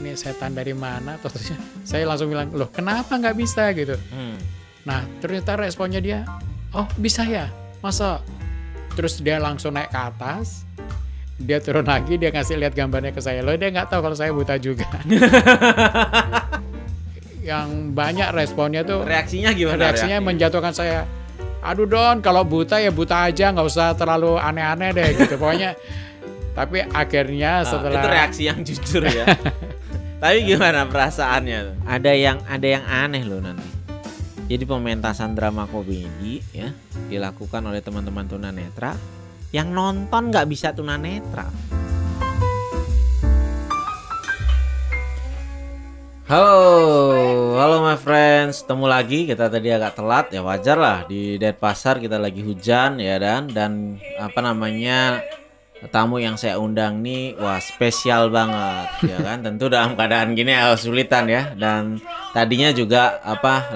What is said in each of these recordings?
ini setan dari mana? Terus saya langsung bilang, loh kenapa nggak bisa gitu. Nah ternyata responnya dia, oh bisa ya, masa? Terus dia langsung naik ke atas, dia turun lagi, dia ngasih lihat gambarnya ke saya. Loh dia nggak tahu kalau saya buta juga. Yang banyak responnya tuh, reaksinya gimana? reaksinya menjatuhkan saya. Aduh Don, kalau buta ya buta aja, nggak usah terlalu aneh-aneh deh gitu. Pokoknya, tapi akhirnya setelah itu reaksi yang jujur ya. Tapi gimana perasaannya? Ada yang aneh loh nanti. Jadi pementasan drama komedi ya dilakukan oleh teman-teman tunanetra, yang nonton nggak bisa tunanetra. Halo my friends, ketemu lagi. Kita tadi agak telat ya, wajar lah, di Denpasar kita lagi hujan ya, dan apa namanya, tamu yang saya undang nih wah spesial banget ya kan. Tentu dalam keadaan gini agak kesulitan ya, dan tadinya juga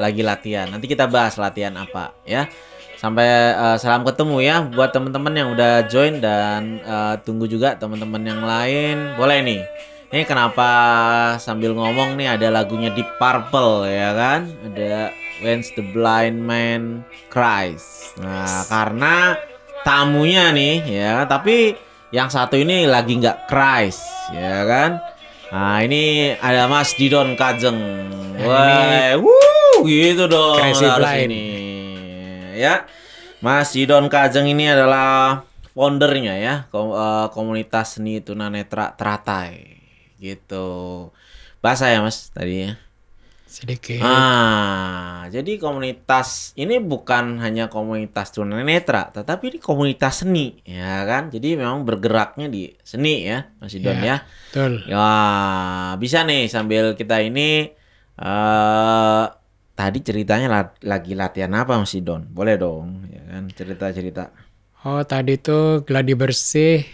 lagi latihan. Nanti kita bahas latihan apa ya. Sampai salam ketemu ya buat teman-teman yang udah join, dan tunggu juga teman-teman yang lain. Boleh nih. Ini kenapa sambil ngomong nih ada lagunya Deep Purple ya kan? Ada When the Blind Man Cries. Nah, karena tamunya nih ya, tapi yang satu ini lagi nggak cries ya kan? Nah, ini ada Mas Didon Kajeng. Wah, gitu dong harus ini. Ya, Mas Didon Kajeng ini adalah foundernya ya, komunitas seni tunanetra Teratai. Gitu. Bahasa ya Mas tadi ya? sedikit. Jadi komunitas ini bukan hanya komunitas tunanetra, tetapi ini komunitas seni ya kan. Jadi memang bergeraknya di seni ya Mas Didon ya. Betul. Ya, bisa nih sambil kita ini tadi ceritanya lagi latihan apa Mas Didon? Boleh dong ya kan, cerita-cerita. Oh tadi tuh gladi bersih,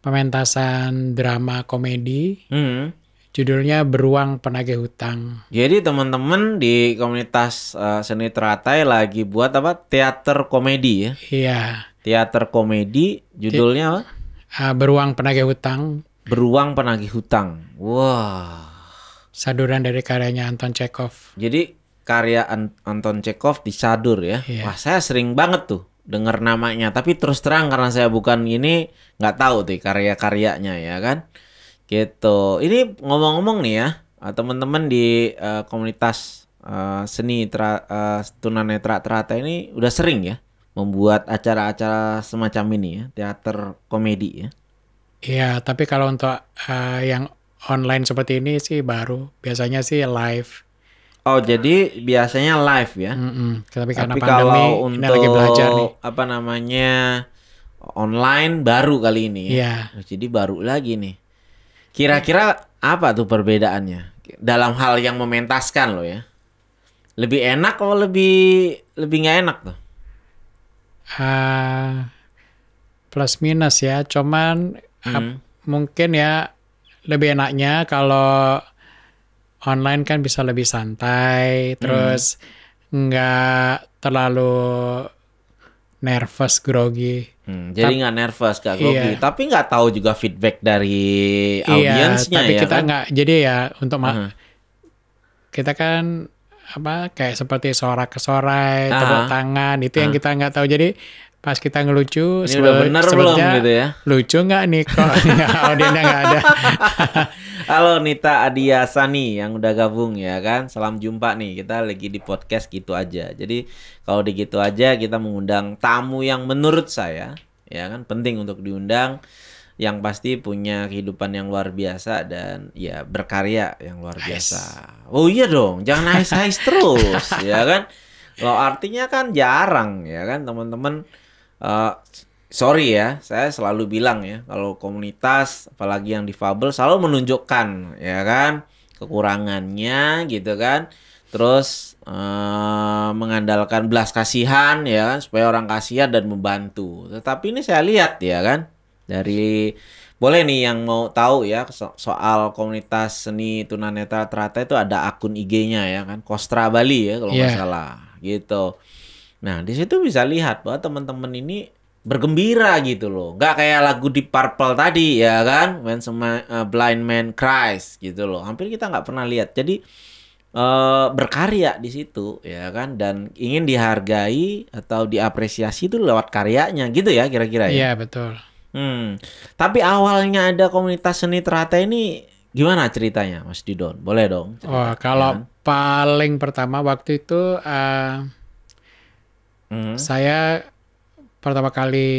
pementasan drama komedi. Judulnya Beruang Penagih Hutang. Jadi teman-teman di komunitas seni Teratai lagi buat teater komedi ya? Iya. Teater komedi, judulnya apa? Beruang Penagih Hutang. Beruang Penagih Hutang. Wah. Saduran dari karyanya Anton Chekhov. Jadi karya Anton Chekhov disadur ya? Iya. Wah, saya sering banget tuh dengar namanya. Tapi terus terang karena saya bukan ini, nggak tahu tuh karya-karyanya ya kan? Gitu. Ini ngomong-ngomong nih ya, teman-teman di komunitas seni tunanetra Teratai ini udah sering ya membuat acara-acara semacam ini ya, teater komedi ya. Iya, tapi kalau untuk yang online seperti ini sih baru. Biasanya sih live. Oh, jadi biasanya live ya. Tapi karena Tapi pandemi kalau ini lagi belajar nih. Online baru kali ini ya. Iya. Jadi baru lagi nih. Kira-kira apa tuh perbedaannya dalam hal yang mementaskan loh ya? Lebih enak atau lebih nggak enak tuh? Plus minus ya, cuman mungkin ya lebih enaknya kalau online kan bisa lebih santai, terus nggak terlalu nervous, grogi. Jadi nggak nervous, nggak grogi. Iya. Tapi nggak tahu juga feedback dari audiensnya tapi ya kita kan? nggak. Jadi ya untuk kita kan kayak seperti sorak-sorai, tepuk tangan itu yang kita nggak tahu. Jadi pas kita ngelucu, ini udah bener belum gitu ya? Lucu nggak nih kok? Audiensnya nggak ada. Halo Nita Adia Sani yang udah gabung ya kan. Salam jumpa nih. Kita lagi di podcast gitu aja. Jadi kalau di gitu aja kita mengundang tamu yang menurut saya ya kan penting untuk diundang, yang pasti punya kehidupan yang luar biasa dan ya berkarya yang luar biasa. Oh iya dong, jangan nangis terus ya kan. Lo artinya kan jarang ya kan teman-teman. Sorry ya, saya selalu bilang ya, kalau komunitas apalagi yang difabel selalu menunjukkan ya kan kekurangannya gitu kan. Terus mengandalkan belas kasihan ya kan, supaya orang kasihan dan membantu. Tetapi ini saya lihat ya kan, dari boleh nih yang mau tahu ya soal komunitas seni tunanetra Teratai itu ada akun IG-nya ya kan, Kostra Bali ya kalau nggak salah gitu. Nah di situ bisa lihat bahwa teman-teman ini bergembira gitu loh. Nggak kayak lagu di Purple tadi ya kan, When Blind Man Cries gitu loh. Hampir kita nggak pernah lihat. Jadi berkarya di situ ya kan, dan ingin dihargai atau diapresiasi itu lewat karyanya gitu ya kira-kira ya. Iya, betul. Tapi awalnya ada komunitas seni Teratai ini gimana ceritanya, Mas Didon? Boleh dong cerita, Oh, kalau paling pertama waktu itu saya pertama kali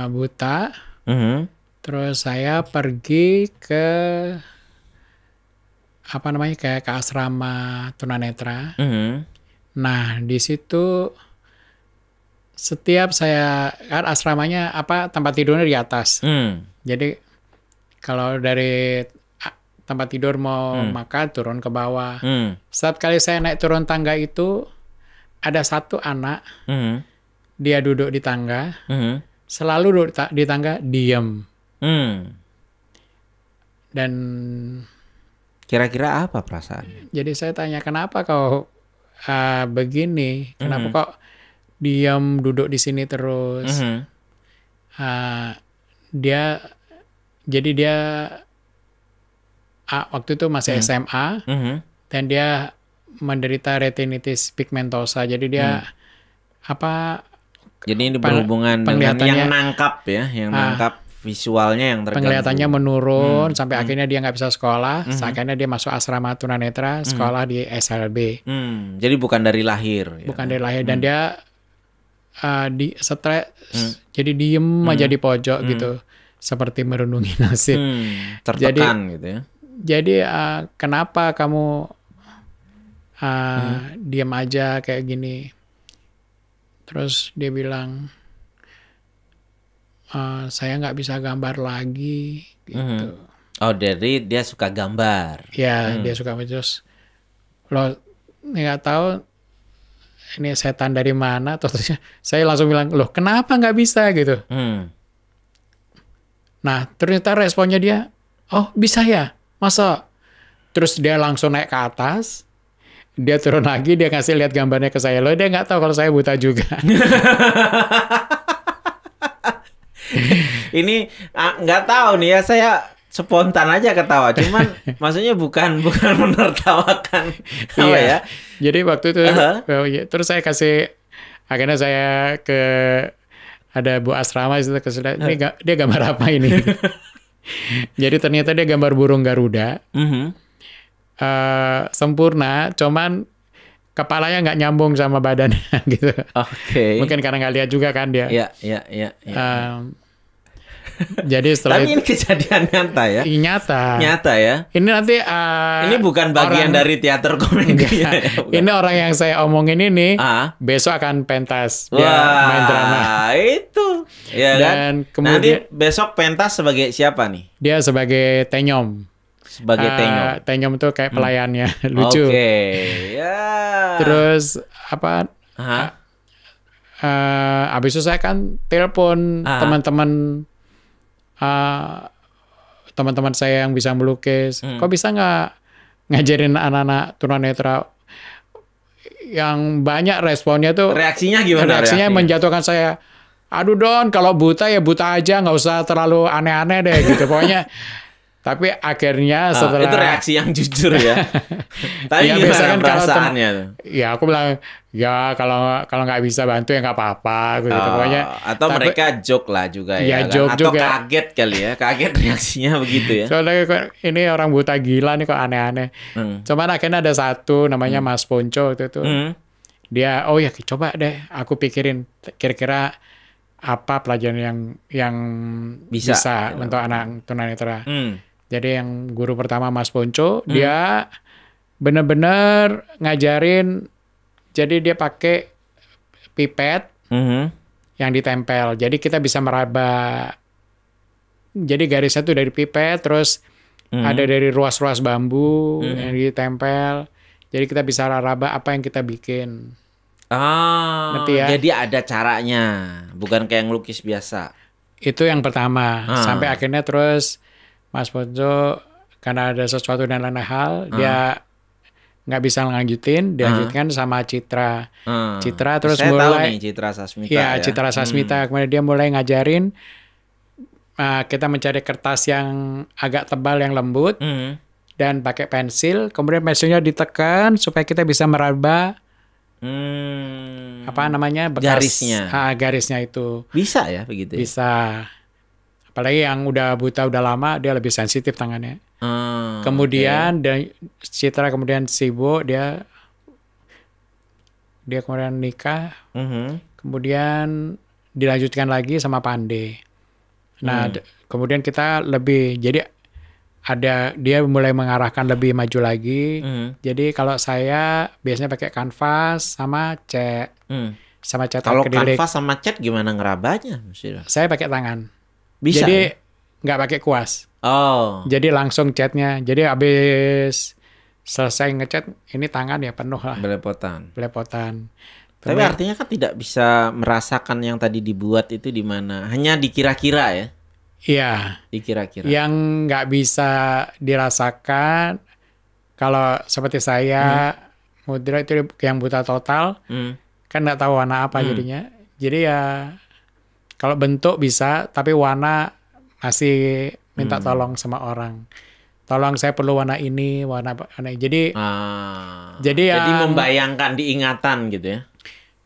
buta, terus saya pergi ke apa namanya kayak ke asrama tunanetra. Nah, di situ setiap saya kan asramanya tempat tidurnya di atas. Jadi kalau dari tempat tidur mau makan turun ke bawah. Setiap kali saya naik turun tangga itu ada satu anak, dia duduk di tangga, selalu duduk di tangga diem. Dan kira-kira apa perasaannya? jadi saya tanya, kenapa kau begini? Kenapa kok diam duduk di sini terus? Dia waktu itu masih SMA dan dia menderita retinitis pigmentosa. Jadi dia Jadi ini berhubungan dengan yang nangkap ya, yang nangkap visualnya yang terganggu. Penglihatannya menurun sampai akhirnya dia nggak bisa sekolah. Akhirnya dia masuk asrama tunanetra, sekolah di SLB. Jadi bukan dari lahir. Bukan dari lahir, dan dia di stres, jadi diem aja di pojok gitu, seperti merenungi nasib. Tertekan gitu ya. Jadi kenapa kamu diem aja kayak gini? Terus dia bilang, saya nggak bisa gambar lagi gitu. Oh, dari dia suka gambar. Ya, dia suka. Terus lo nggak tahu ini setan dari mana. Terus saya langsung bilang, loh kenapa nggak bisa gitu. Nah, ternyata responnya dia, oh bisa ya, masa? Terus dia langsung naik ke atas, dia turun lagi, dia kasih lihat gambarnya ke saya. Loh, dia nggak tahu kalau saya buta juga. Ini nggak tahu nih ya, saya spontan aja ketawa. Cuman maksudnya bukan menertawakan apa ya. Jadi waktu itu terus saya akhirnya saya ada Bu Asrama itu ini dia gambar apa ini? Jadi ternyata dia gambar burung Garuda. Sempurna, cuman kepalanya nggak nyambung sama badannya gitu. Oke. Mungkin karena nggak lihat juga kan dia. Iya. Jadi setelah tapi ini kejadian nyata ya? Nyata ya? Ini nanti ini bukan bagian dari teater komedi ya? Ini orang yang saya omongin ini besok akan pentas. Dia main drama. Itu. Ya, dan kan? kemudian nanti besok pentas sebagai siapa nih? Dia sebagai Tenyom. Sebagai Tenyom. Tenyom itu kayak pelayannya. Lucu. Oke. Ya. Terus abis itu saya kan telepon teman-teman saya yang bisa melukis. Kok bisa nggak ngajarin anak-anak tunanetra? Yang banyak responnya tuh. Reaksinya gimana? Reaksinya menjatuhkan saya. Aduh Don, kalau buta ya buta aja, nggak usah terlalu aneh-aneh deh gitu. Pokoknya. Tapi akhirnya setelah itu reaksi yang jujur ya. Tapi ya, gimana kan perasaannya? Ya aku bilang ya kalau nggak bisa bantu ya nggak apa-apa gitu. Pokoknya. Atau mereka joke lah juga ya. Joke atau juga. Kaget kali ya. Kaget reaksinya begitu ya. Soalnya ini orang buta gila nih kok aneh-aneh. Cuman akhirnya ada satu namanya Mas Ponco itu tuh. Dia oh ya coba deh aku pikirin kira-kira apa pelajaran yang bisa untuk anak tunanetra. Jadi yang guru pertama Mas Ponco, dia benar-benar ngajarin, jadi dia pakai pipet yang ditempel. Jadi kita bisa meraba, jadi garisnya tuh dari pipet, terus ada dari ruas-ruas bambu yang ditempel. Jadi kita bisa raba apa yang kita bikin. Ngerti ya? Jadi ada caranya, bukan kayak ngelukis biasa. Itu yang pertama, sampai akhirnya terus Mas Ponco karena ada sesuatu dan lain hal, dia nggak bisa dilanjutkan sama Citra. Citra terus Saya tahu mulai nih Citra Sasmita ya Citra Sasmita. Kemudian dia mulai ngajarin kita mencari kertas yang agak tebal yang lembut dan pakai pensil. Kemudian pensilnya ditekan supaya kita bisa meraba apa namanya bekas garisnya itu. Bisa ya begitu. Bisa. Apalagi yang udah buta udah lama dia lebih sensitif tangannya. Kemudian dan Citra kemudian sibuk dia kemudian nikah. Kemudian dilanjutkan lagi sama Pande. Nah, kemudian kita lebih jadi dia mulai mengarahkan lebih maju lagi. Jadi kalau saya biasanya pakai kanvas sama cat. Sama cat Kalau akrilik. kanvas sama cat gimana ngerabanya? Saya pakai tangan. Bisa. Jadi nggak pakai kuas. Jadi langsung catnya. Jadi habis selesai ngecat ini tangan ya penuh lah. Belepotan. Tapi artinya kan tidak bisa merasakan yang tadi dibuat itu di mana. Hanya dikira-kira ya. Iya. Dikira-kira. Yang nggak bisa dirasakan kalau seperti saya, Mudra itu yang buta total, kan nggak tahu warna apa jadinya. Jadi ya kalau bentuk bisa, tapi warna masih minta tolong sama orang. Tolong saya perlu warna ini, warna ini. Jadi membayangkan diingatan gitu ya.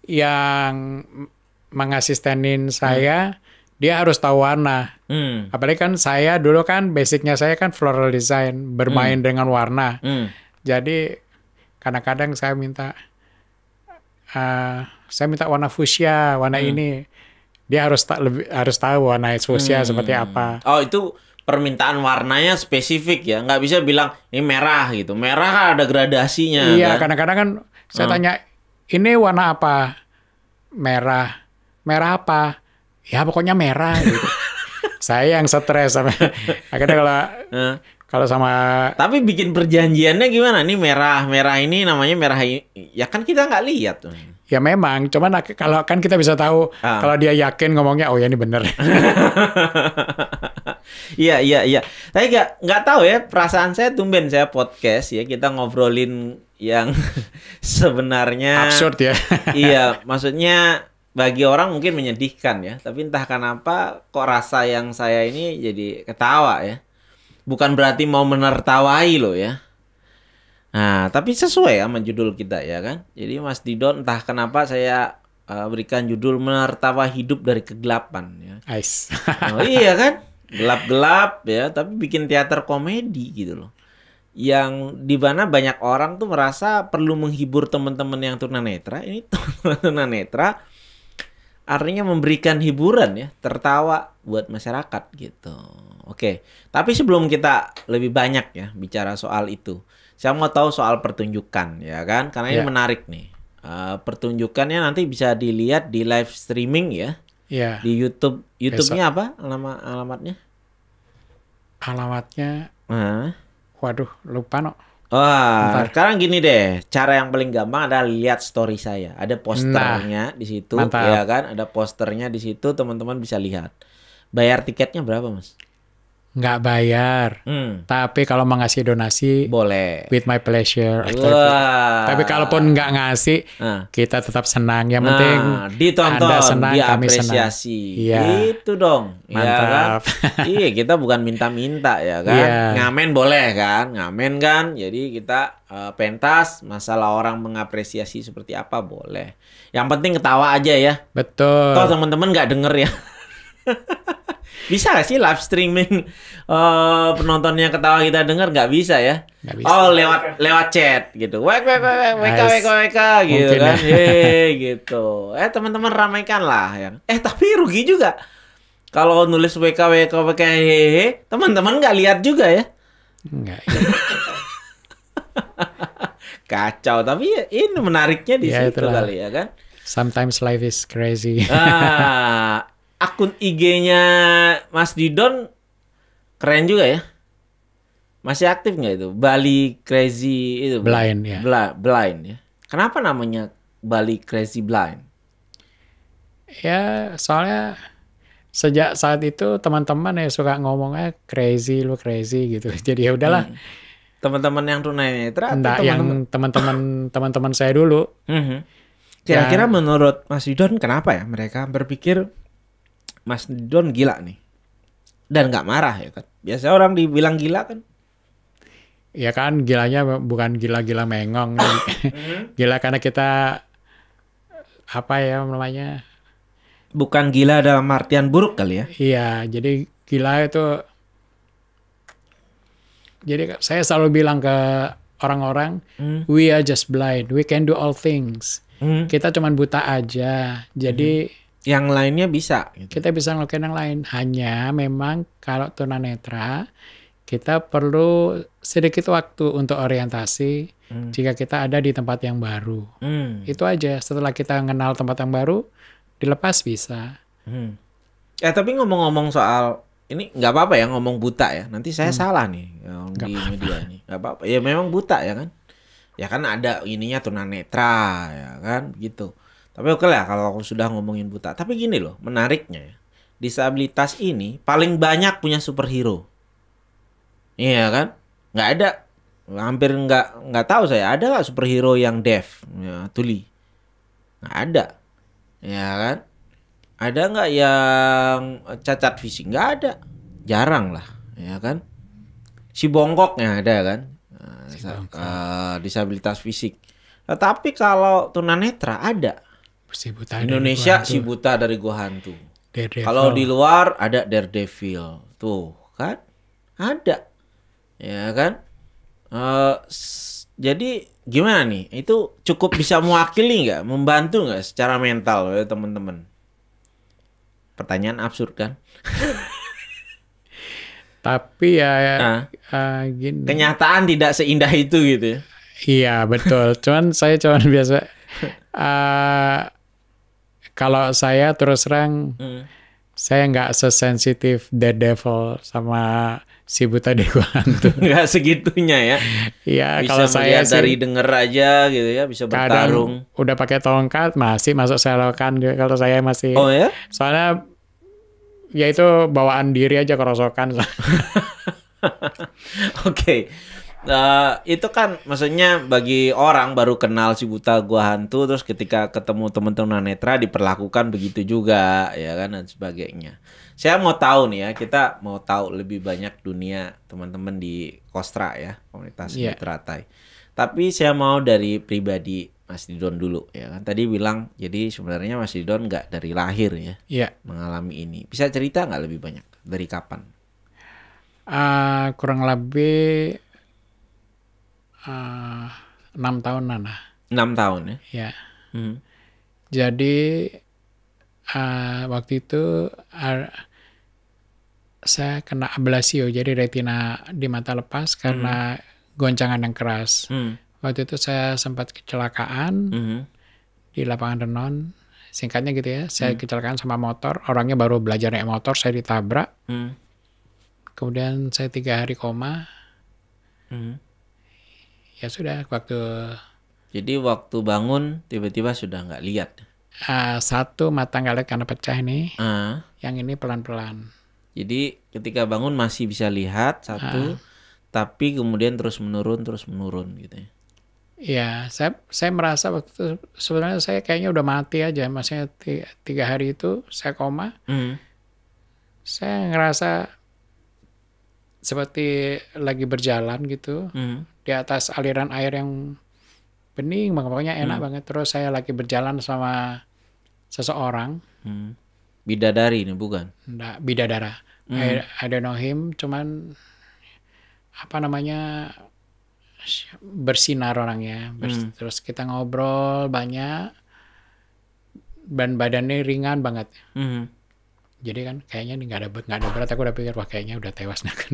Yang mengasistenin saya, dia harus tahu warna. Apalagi kan saya dulu kan basicnya saya kan floral design, bermain dengan warna. Jadi kadang-kadang saya minta warna fuchsia, warna ini. Dia harus tahu warna fuchsia seperti apa. Oh itu permintaan warnanya spesifik ya, nggak bisa bilang ini merah gitu. Merah kan ada gradasinya. Iya, kan? Kadang-kadang kan saya tanya ini warna apa? Merah apa? Ya pokoknya merah gitu. Saya yang stres sama akhirnya kalau sama. Tapi bikin perjanjiannya gimana? Nih merah ini namanya merah ini. Ya kan kita nggak lihat tuh. Ya memang, cuman kalau kan kita bisa tahu kalau dia yakin ngomongnya oh ya ini bener. Iya. Tapi nggak tahu ya, perasaan saya tumben saya podcast ya kita ngobrolin yang sebenarnya absurd ya. Iya, maksudnya bagi orang mungkin menyedihkan ya, tapi entah kenapa kok rasa yang saya ini jadi ketawa ya. Bukan berarti mau menertawai loh ya. Nah, tapi sesuai sama judul kita ya kan. Jadi Mas Didon entah kenapa saya berikan judul Menertawa Hidup dari Kegelapan ya. Nice. Oh iya kan? Gelap-gelap ya, tapi bikin teater komedi gitu loh. Yang di mana banyak orang tuh merasa perlu menghibur teman-teman yang tunanetra. Ini teman-teman tunanetra artinya memberikan hiburan ya, tertawa buat masyarakat gitu. Oke, tapi sebelum kita lebih banyak ya bicara soal itu, saya mau tahu soal pertunjukan ya kan, karena ini menarik nih. Pertunjukannya nanti bisa dilihat di live streaming ya. Iya. Di YouTube. YouTube-nya apa alamatnya? Alamatnya. Waduh, lupa no. Wah, sekarang gini deh, cara yang paling gampang adalah lihat story saya. Ada posternya di situ, ya kan? Ada posternya di situ, teman-teman bisa lihat. Bayar tiketnya berapa, Mas? Nggak bayar. Tapi kalau mau ngasih donasi, boleh. With my pleasure. Tapi kalaupun nggak ngasih, kita tetap senang. Yang penting ditonton, Anda senang, diapresiasi. Iya. Itu dong. Mantap. Ya kan? Iya, kita bukan minta-minta ya kan. Yeah. Ngamen boleh kan? Ngamen kan. Jadi kita pentas, masalah orang mengapresiasi seperti apa boleh. Yang penting ketawa aja ya. Betul. Toh teman-teman nggak denger ya. Bisa gak sih live streaming penontonnya ketawa kita dengar? Nggak bisa ya? Nggak bisa. Oh lewat chat gitu. WK gitu kan. Gitu. Teman-teman ramaikan lah ya. Tapi rugi juga. Kalau nulis WK teman-teman nggak lihat juga ya? Enggak. Kacau. Tapi ya, ini menariknya di situ itulah. Kali ya kan. Sometimes life is crazy. Akun IG-nya Mas Didon keren juga ya. Masih aktif nggak itu? Bali Crazy itu. Blind ya. Blind ya. Kenapa namanya Bali Crazy Blind? Ya soalnya sejak saat itu teman-teman ya suka ngomongnya crazy, lu crazy gitu. Jadi ya udahlah. Teman-teman yang tunanetra atau Enggak, yang teman-teman saya dulu. Kira-kira menurut Mas Didon kenapa ya mereka berpikir Mas Didon gila nih? Dan nggak marah ya kan? Biasa orang dibilang gila kan? Ya kan, gilanya bukan gila-gila mengong. Gila karena kita apa ya namanya? Bukan gila dalam artian buruk kali ya? Iya, jadi gila itu. Jadi saya selalu bilang ke orang-orang, we are just blind, we can do all things. Kita cuman buta aja. Jadi yang lainnya bisa. Gitu. Kita bisa ngelakuin yang lain. Hanya memang kalau tunanetra kita perlu sedikit waktu untuk orientasi jika kita ada di tempat yang baru. Itu aja. Setelah kita kenal tempat yang baru, dilepas bisa. Tapi ngomong-ngomong soal ini nggak apa-apa ya ngomong buta ya. Nanti saya salah nih di media nih. Nggak apa-apa. Ya memang buta ya kan. Ya kan ada ininya tunanetra ya kan gitu. Tapi oke lah kalau sudah ngomongin buta. Tapi gini loh, menariknya ya. Disabilitas ini paling banyak punya superhero. Iya kan? Nggak ada. Hampir nggak tahu saya. Ada nggak superhero yang deaf? Ya, tuli. Nggak ada. Ya kan? Ada nggak yang cacat fisik? Nggak ada. Jarang lah. Ya kan? Si bongkoknya ada kan? Disabilitas fisik. Tetapi kalau tunanetra ada. Si buta Indonesia si buta dari Gua Hantu. Kalau di luar ada Daredevil. Tuh kan? Ada. Ya kan? Jadi gimana nih? Itu cukup bisa mewakili nggak? Membantu nggak secara mental ya teman-teman? Pertanyaan absurd kan? Tapi ya gini. Kenyataan tidak seindah itu gitu ya? Iya betul. Saya biasa. Kalau saya terus terang, saya nggak sesensitif Daredevil sama si buta di Gua Hantu. Nggak segitunya ya? Iya, bisa kalau saya sih dari denger aja gitu ya, bisa bertarung. Udah pakai tongkat masih masuk selokan. Kalau saya masih. Oh ya? Soalnya ya itu bawaan diri aja kerosokan. Oke. Itu kan maksudnya bagi orang baru kenal si buta Gua Hantu terus ketika ketemu teman-teman tunanetra diperlakukan begitu juga ya kan dan sebagainya. Saya mau tahu nih ya, kita mau tahu lebih banyak dunia teman-teman di Kostra ya, komunitas Mitra Tai. Tapi saya mau dari pribadi Mas Didon dulu ya kan. Tadi bilang jadi sebenarnya Mas Didon nggak dari lahir ya mengalami ini. Bisa cerita nggak lebih banyak dari kapan? Kurang lebih 6 tahunan lah. 6 tahun ya? Ya. Jadi waktu itu saya kena ablasio, jadi retina di mata lepas karena goncangan yang keras. Waktu itu saya sempat kecelakaan di lapangan Renon. Singkatnya gitu ya, saya kecelakaan sama motor. Orangnya baru belajar naik motor, saya ditabrak. Kemudian saya 3 hari koma. Ya sudah, Jadi waktu bangun tiba-tiba sudah nggak lihat. Satu mata nggak lihat karena pecah ini. Yang ini pelan-pelan. Jadi ketika bangun masih bisa lihat satu, tapi kemudian terus menurun gitu ya. Ya, saya merasa waktu itu sebenarnya saya kayaknya udah mati aja. Maksudnya 3 hari itu saya koma. Saya ngerasa seperti lagi berjalan gitu di atas aliran air yang bening banget, pokoknya enak banget. Terus saya lagi berjalan sama seseorang. Bidadari ini bukan? Enggak, bidadara. I don't know him, cuman apa namanya bersinar orangnya. Terus kita ngobrol banyak dan badannya ringan banget. Jadi kan kayaknya nggak ada berat. Aku udah pikir wah kayaknya udah tewas nih kan.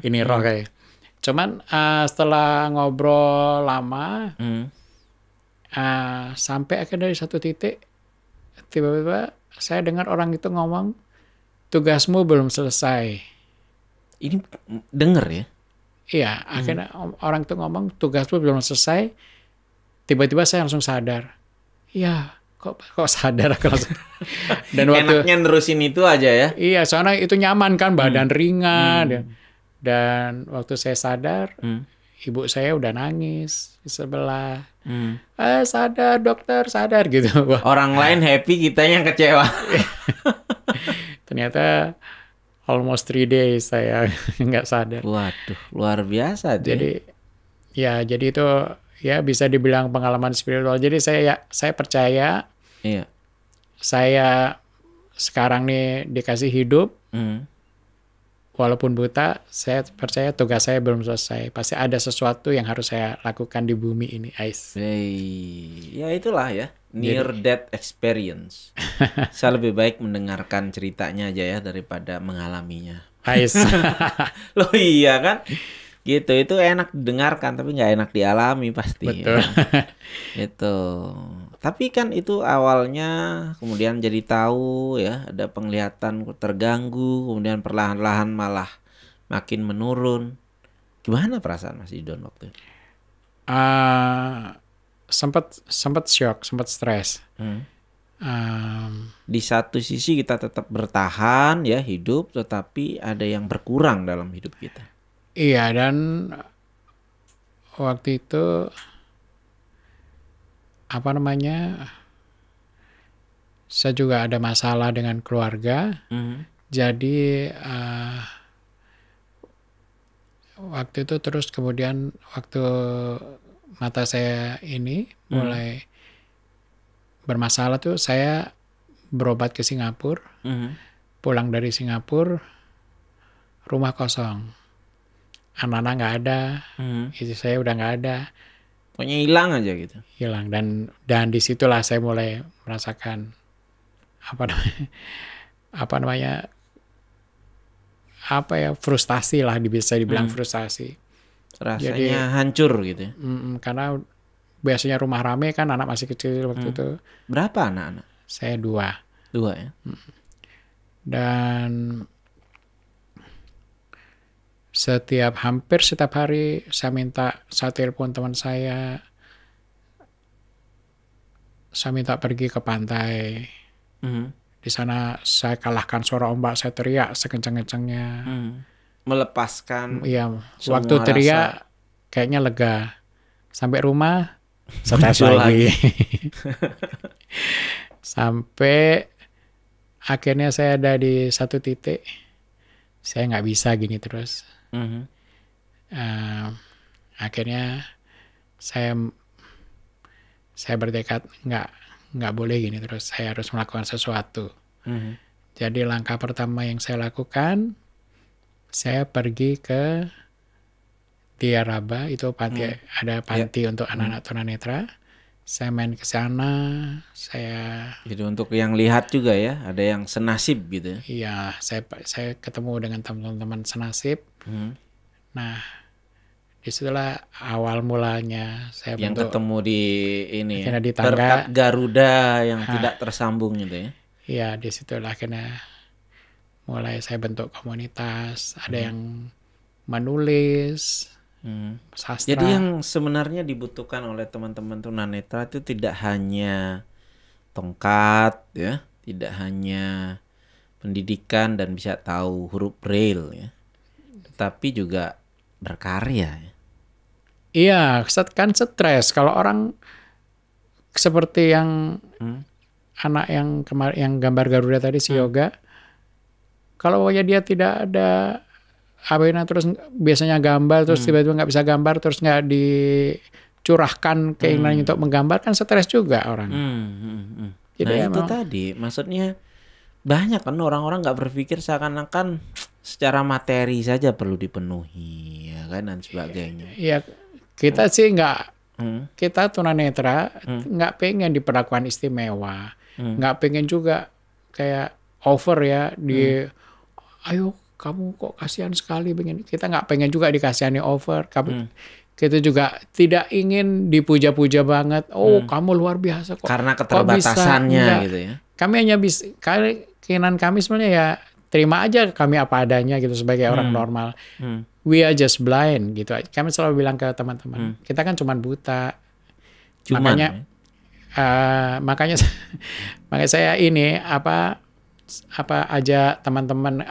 Ini roh kayak. Cuman setelah ngobrol lama, sampai akhirnya dari satu titik tiba-tiba saya dengar orang itu ngomong, tugasmu belum selesai. Ini denger ya? Iya, akhirnya orang itu ngomong tugasmu belum selesai. Tiba-tiba saya langsung sadar. Iya, kok sadar aku langsung. Dan enaknya nerusin itu aja ya? Iya, soalnya itu nyaman kan, badan ringan. Dan waktu saya sadar, ibu saya udah nangis di sebelah. Sadar dokter, sadar gitu. Wah, Orang lain happy, kita yang kecewa. ternyata almost 3 days saya nggak sadar. Waduh, luar biasa tuh. Jadi itu ya bisa dibilang pengalaman spiritual. Jadi saya percaya Iya. saya sekarang nih dikasih hidup. Walaupun buta, saya percaya tugas saya belum selesai. Pasti ada sesuatu yang harus saya lakukan di bumi ini, Ais. Ya itulah ya, near death experience. Saya lebih baik mendengarkan ceritanya aja ya daripada mengalaminya. Ais. Loh iya kan? Gitu, itu enak didengarkan tapi nggak enak dialami pasti. Betul. Ya. Itu. Tapi kan itu awalnya kemudian jadi tahu ya, ada penglihatan terganggu, kemudian perlahan-lahan malah makin menurun. Gimana perasaan Mas Idon waktu itu? Sempat shock, sempat stres. Di satu sisi kita tetap bertahan ya hidup, tetapi ada yang berkurang dalam hidup kita. Iya, dan waktu itu saya juga ada masalah dengan keluarga. Jadi waktu itu terus kemudian waktu mata saya ini mulai bermasalah tuh, saya berobat ke Singapura. Pulang dari Singapura, rumah kosong. Anak-anak nggak ada, istri saya udah nggak ada. Pokoknya hilang aja gitu. Hilang, dan disitulah saya mulai merasakan frustasi lah, bisa dibilang frustasi. Rasanya Jadi, hancur gitu ya. Karena biasanya rumah rame kan, anak masih kecil waktu itu. Berapa anak-anak? Saya 2. 2 ya. Dan hampir setiap hari saya telepon teman saya minta pergi ke pantai. Di sana saya kalahkan suara ombak, saya teriak sekencang-kencangnya. Melepaskan. Iya, waktu teriak kayaknya lega. Sampai rumah stres lagi. Sampai akhirnya saya ada di satu titik, saya nggak bisa gini terus. Akhirnya saya bertekad nggak boleh gini terus, saya harus melakukan sesuatu. Jadi langkah pertama yang saya lakukan, saya pergi ke Tiaraba, itu panti, ada panti untuk anak-anak tunanetra. Saya main ke sana, Jadi untuk yang lihat juga ya, ada yang senasib gitu ya. Iya, saya ketemu dengan teman-teman senasib. Nah, disitulah awal mulanya saya yang ketemu di ini ya, di tangga, berkat Garuda yang tidak tersambung gitu ya. Iya, disitulah akhirnya mulai saya bentuk komunitas, ada yang menulis, sastra. Jadi yang sebenarnya dibutuhkan oleh teman-teman tunanetra itu tidak hanya tongkat ya, tidak hanya pendidikan dan bisa tahu huruf braille ya, tetapi juga berkarya ya. Iya, kan stres kalau orang seperti yang anak yang gambar Garuda tadi, si Yoga. Kalau dia tidak ada terus biasanya gambar, terus tiba-tiba nggak bisa gambar, terus nggak dicurahkan keinginannya untuk menggambar, kan stres juga orang. Jadi itu tadi, maksudnya banyak kan orang-orang nggak berpikir seakan-akan secara materi saja perlu dipenuhi, ya kan, dan sebagainya. Iya, kita sih kita tunanetra nggak pengen diperlakukan istimewa, nggak pengen juga kayak over ya ayo kamu kok kasihan sekali begini. Kita nggak pengen juga dikasihani over. Kita juga tidak ingin dipuja-puja banget. Oh, kamu luar biasa kok. Karena keterbatasannya gitu ya. Kami hanya bisa, keinginan kami sebenarnya ya terima aja kami apa adanya gitu sebagai orang normal. We are just blind gitu. Kami selalu bilang ke teman-teman, kita kan cuma buta. Makanya saya ini aja teman-teman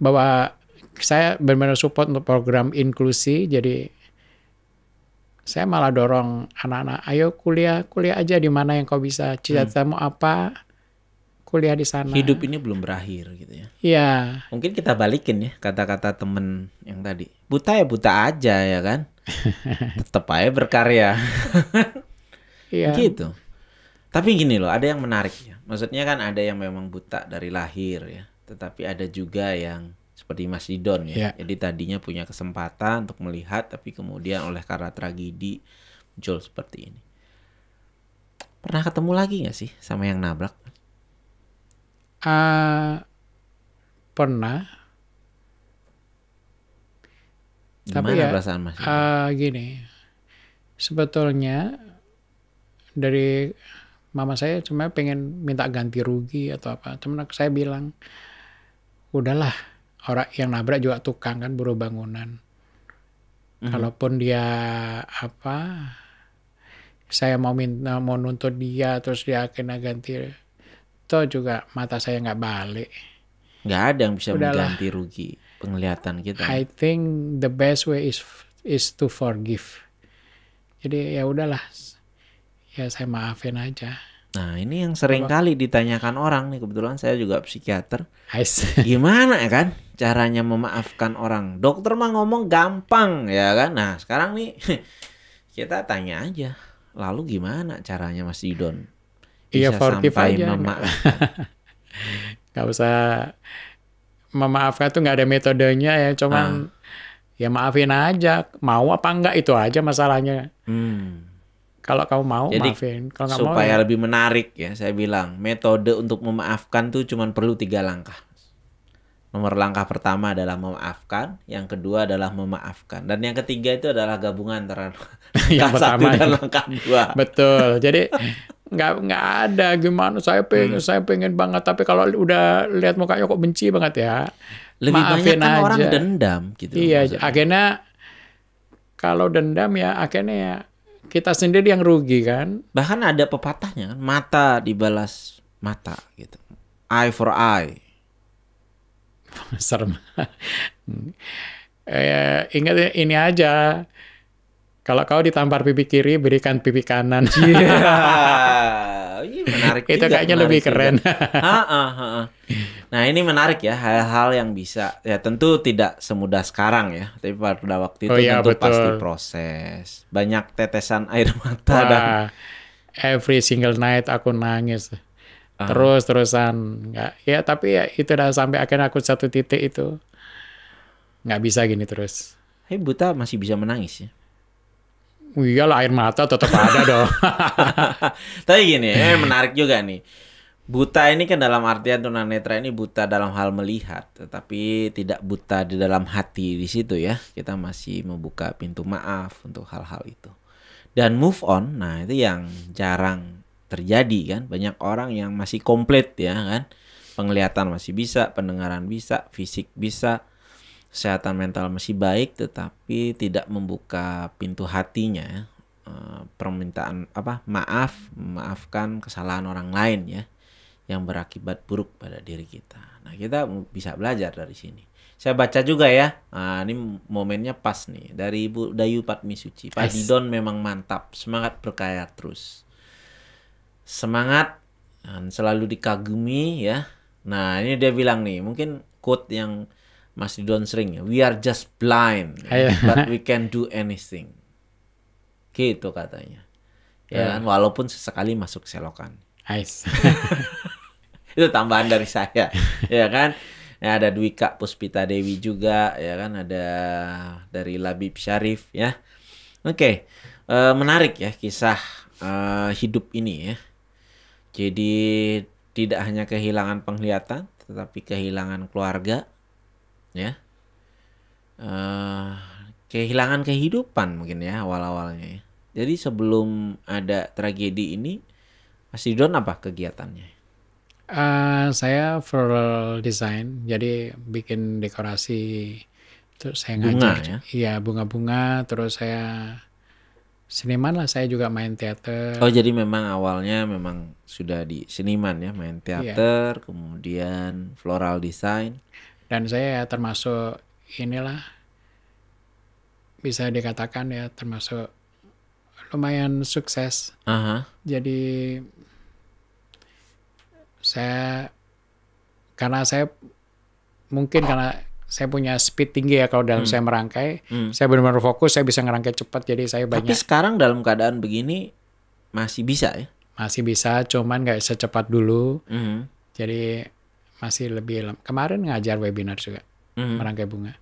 bahwa saya benar-benar support untuk program inklusi. Jadi saya malah dorong anak-anak, ayo kuliah aja di mana yang kau bisa, cita-citamu apa, kuliah di sana. Hidup ini belum berakhir gitu ya. Iya. Mungkin kita balikin ya kata-kata temen yang tadi. Buta ya buta aja ya kan. Tetap aja berkarya. Iya. Gitu. Tapi gini loh, ada yang menarik ya. Maksudnya kan ada yang memang buta dari lahir ya. Tetapi ada juga yang seperti Mas Didon ya. Yeah. Jadi tadinya punya kesempatan untuk melihat, tapi kemudian oleh karena tragedi muncul seperti ini. Pernah ketemu lagi gak sih sama yang nabrak? Pernah. Gimana Tapi ya, perasaan Mas? gini, sebetulnya dari mama saya cuma pengen minta ganti rugi atau apa. Cuman saya bilang, udahlah, orang yang nabrak juga tukang kan, buruh bangunan. Kalaupun dia apa, saya mau nuntut dia, terus dia kena ganti, toh juga mata saya nggak balik. Nggak ada yang bisa mengganti rugi penglihatan kita. I think the best way is to forgive. Jadi ya udahlah, ya saya maafin aja. Nah ini yang sering kali ditanyakan orang nih, kebetulan saya juga psikiater. Nice. Gimana ya kan caranya memaafkan orang? Dokter mah ngomong gampang ya kan. Nah sekarang nih kita tanya aja. Lalu gimana caranya Mas Didon? Iya, forgive aja. Memaafkan. Gak usah memaafkan tuh, nggak ada metodenya ya, cuman ya maafin aja. Mau apa enggak itu aja masalahnya. Kalau kamu mau, jadi, maafin. Kalau nggak mau, supaya lebih menarik ya, saya bilang metode untuk memaafkan tuh cuma perlu 3 langkah. Nomor langkah pertama adalah memaafkan, yang kedua adalah memaafkan, dan yang ketiga itu adalah gabungan antara yang langkah 1 pertama dan langkah 2. Betul. Jadi nggak ada gimana saya pengen banget, tapi kalau udah lihat mukanya kok benci banget ya. Lebih maafin banyak kan aja. orang dendam gitu. Iya, maksudnya. akhirnya kalau dendam ya akhirnya ya kita sendiri yang rugi kan. Bahkan ada pepatahnya kan, mata dibalas mata gitu. Eye for eye. Serem. Ingat ini aja. Kalau kau ditampar pipi kiri, berikan pipi kanan. Iya, menarik itu juga, kayaknya menarik lebih keren. Nah ini menarik ya, hal-hal yang bisa ya tentu tidak semudah sekarang ya, tapi pada waktu itu tentu betul. pasti proses, banyak tetesan air mata. Wah, dan every single night aku nangis terus-terusan. Nggak, ya tapi ya itu udah sampai akhirnya aku satu titik itu nggak bisa gini terus. Buta masih bisa menangis ya? Iyalah, air mata tetap ada dong. Tapi gini, menarik juga nih. Buta ini kan dalam artian tunanetra ini buta dalam hal melihat, tetapi tidak buta di dalam hati di situ ya. Kita masih membuka pintu maaf untuk hal-hal itu. Dan move on, nah itu yang jarang terjadi kan. Banyak orang yang masih komplit ya kan. Penglihatan masih bisa, pendengaran bisa, fisik bisa, kesehatan mental masih baik, tetapi tidak membuka pintu hatinya ya. Permintaan memaafkan kesalahan orang lain ya, yang berakibat buruk pada diri kita. Nah kita bisa belajar dari sini. Saya baca juga ya, ini momennya pas nih, dari Ibu Dayu Patmisuci. Pak Didon memang mantap, semangat berkarya terus, semangat dan selalu dikagumi ya. Nah ini dia bilang nih, mungkin quote yang Mas Didon sering ya, we are just blind, but we can do anything. Gitu katanya. Ya kan, walaupun sesekali masuk selokan. Nice. Itu tambahan dari saya. Ya kan. Ya, ada Dwika Puspita Dewi juga, ya kan, ada dari Labib Syarif ya. Oke. Menarik ya kisah hidup ini ya. Jadi tidak hanya kehilangan penglihatan, tetapi kehilangan keluarga. Ya, kehilangan kehidupan mungkin ya awal-awalnya ya. Jadi sebelum ada tragedi ini, Mas Didon apa kegiatannya? Saya floral design, jadi bikin dekorasi, terus saya bunga, ngajar. Ya? Iya, bunga-bunga, terus saya seniman lah, saya juga main teater. Oh jadi memang awalnya memang sudah di seniman ya, main teater, kemudian floral design. Dan saya termasuk inilah bisa dikatakan ya termasuk lumayan sukses. Jadi karena saya punya speed tinggi ya kalau dalam saya merangkai, saya benar-benar fokus, saya bisa ngerangkai cepat, jadi saya banyak. Tapi sekarang dalam keadaan begini masih bisa ya? Masih bisa, cuman nggak secepat dulu. Jadi masih lebih kemarin ngajar webinar juga, merangkai bunga.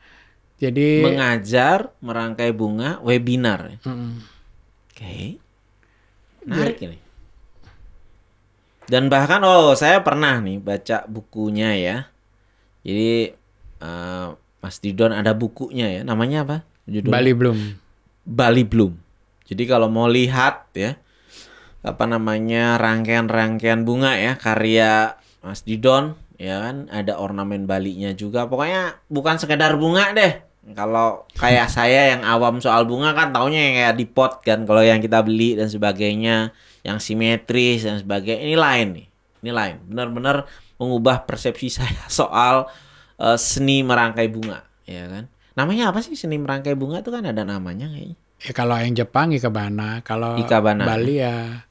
Jadi mengajar merangkai bunga webinar. Oke. Menarik ini. Dan bahkan saya pernah nih baca bukunya ya. Jadi Mas Didon ada bukunya ya. Namanya apa? Judulnya? Bali Bloom. Bali Bloom. Jadi kalau mau lihat ya rangkaian-rangkaian bunga ya karya Mas Didon ya kan, ada ornamen Balinya juga. Pokoknya bukan sekedar bunga deh. Kalau kayak saya yang awam soal bunga kan taunya yang kayak di pot kan. Kalau yang kita beli dan sebagainya, yang simetris dan sebagainya, ini lain nih. Ini lain. Benar-benar mengubah persepsi saya soal seni merangkai bunga, ya kan? Namanya apa sih seni merangkai bunga itu kan ada namanya kayaknya. Ya kalau yang Jepang Ikebana, kalau Bali ya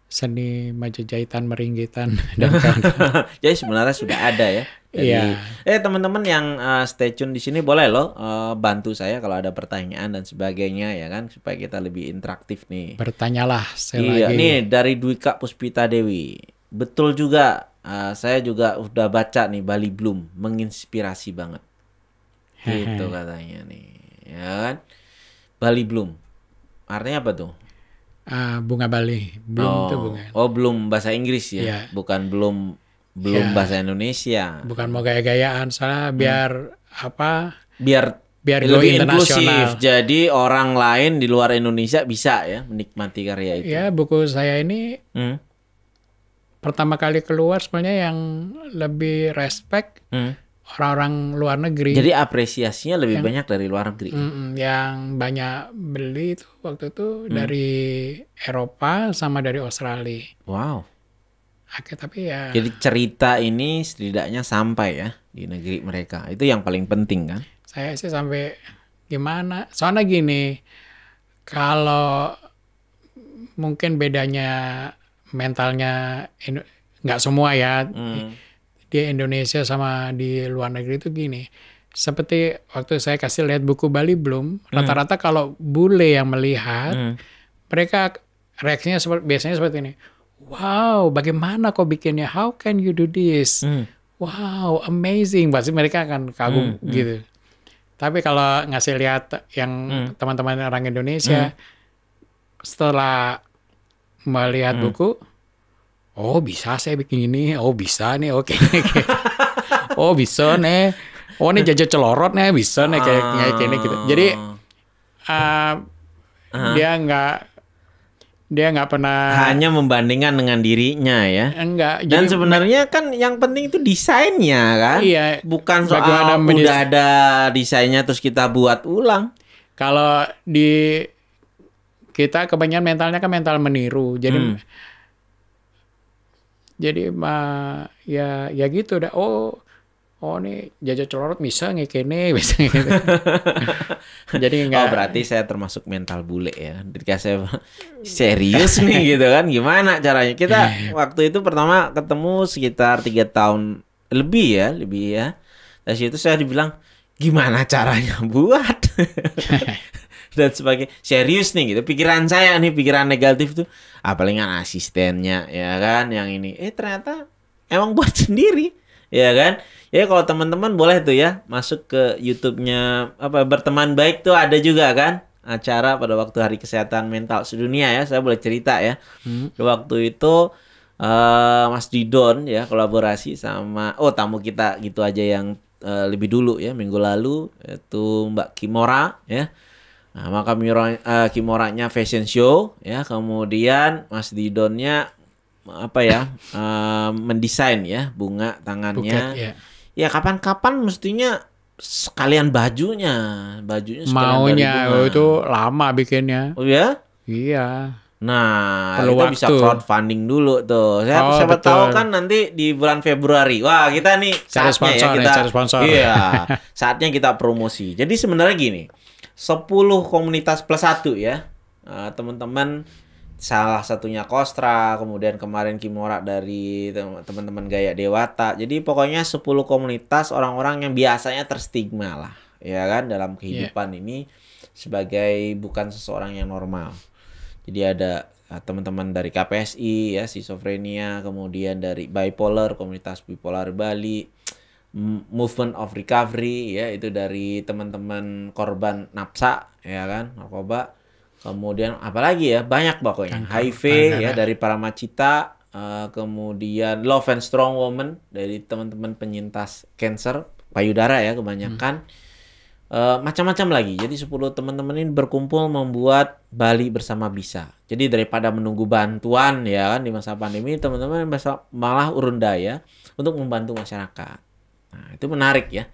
seni majajahitan, meringgitan dan kawan-kawan. Jadi sebenarnya sudah ada ya. Jadi, teman-teman yang stay tune di sini boleh loh bantu saya kalau ada pertanyaan dan sebagainya ya kan, supaya kita lebih interaktif nih. Bertanyalah lagi. Nih dari Dwika Puspita Dewi. Betul juga, saya juga udah baca nih Bali Bloom, menginspirasi banget. Gitu katanya nih, ya kan? Bali Bloom. Artinya apa tuh? Bunga Bali. Bloom itu bunga. Bloom bahasa Inggris ya. Bukan belum bahasa Indonesia. Bukan mau gaya-gayaan, soalnya biar biar lebih inklusif. Jadi orang lain di luar Indonesia bisa ya menikmati karya itu. Ya, buku saya ini pertama kali keluar sebenarnya yang lebih respect orang-orang luar negeri. Jadi apresiasinya lebih banyak dari luar negeri. Yang banyak beli itu waktu itu dari Eropa sama dari Australia. Wow. Tapi ya. Jadi cerita ini setidaknya sampai ya di negeri mereka. Itu yang paling penting kan? Saya sih sampai gimana? Soalnya gini, kalau mungkin bedanya mentalnya nggak semua ya. Di Indonesia sama di luar negeri itu gini. Seperti waktu saya kasih lihat buku Bali Bloom, rata-rata kalau bule yang melihat, mereka reaksinya biasanya seperti ini. Wow, bagaimana kau bikinnya? How can you do this? Wow, amazing. Pasti mereka akan kagum gitu. Tapi kalau ngasih lihat yang teman-teman orang Indonesia, setelah melihat buku, oh bisa saya bikin ini, oh bisa nih, oke. Oh bisa nih, oh ini jajah celorot nih, bisa nih kayak gini gitu. Jadi dia nggak pernah hanya membandingkan dengan dirinya ya. Enggak. Dan sebenarnya kan yang penting itu desainnya kan. Iya. Bukan soal udah ada desainnya terus kita buat ulang. Kalau di kita kebanyakan mentalnya kan mental meniru. Jadi ya gitu dah. Oh nih jajah celorot bisa ngekene bisa gitu. Jadi enggak. Berarti saya termasuk mental bule ya. Ketika saya serius nih gitu kan. Gimana caranya? Kita waktu itu pertama ketemu sekitar 3 tahun lebih ya. Dari situ saya dibilang gimana caranya buat dan sebagainya. Serius nih gitu. Pikiran negatif tuh palingan asistennya ya kan yang ini. Ternyata emang buat sendiri ya kan. Ya kalau teman-teman boleh tuh ya masuk ke YouTube-nya Berteman Baik tuh ada juga kan acara pada waktu Hari Kesehatan Mental Sedunia ya. Saya boleh cerita ya. Waktu itu Mas Didon ya kolaborasi sama tamu kita gitu aja yang lebih dulu ya minggu lalu yaitu Mbak Kimora ya. Nah, maka Kimoranya fashion show ya. Kemudian Mas Didonnya mendesain ya bunga tangannya. Buket, ya. Ya kapan-kapan mestinya sekalian bajunya maunya itu lama bikinnya. Oh ya? Iya. Nah, Perlu kita bisa waktu. crowdfunding dulu tuh. Oh, Siapa betul. tahu kan nanti di bulan Februari. Wah, kita nih Cari saatnya sponsor ya nih, kita. cari sponsor. Iya, saatnya kita promosi. Jadi sebenarnya gini, 10 komunitas plus 1 ya. Teman-teman salah satunya Kostra, kemudian kemarin Kimora dari teman-teman Gaya Dewata. Jadi pokoknya 10 komunitas orang-orang yang biasanya terstigma lah, ya kan, dalam kehidupan ini sebagai bukan seseorang yang normal. Jadi ada teman-teman dari KPSI ya, Schizophrenia, kemudian dari Bipolar, komunitas bipolar Bali, Movement of Recovery ya, itu dari teman-teman korban nafsa ya kan, narkoba. Kemudian apalagi ya, banyak pokoknya. HIV ya dari Paramacita, kemudian Love and Strong Woman dari teman-teman penyintas cancer payudara ya kebanyakan. Macam-macam lagi. Jadi 10 teman-teman ini berkumpul membuat Bali Bersama Bisa. Jadi daripada menunggu bantuan ya kan di masa pandemi, teman-teman malah urun daya untuk membantu masyarakat. Nah, itu menarik ya.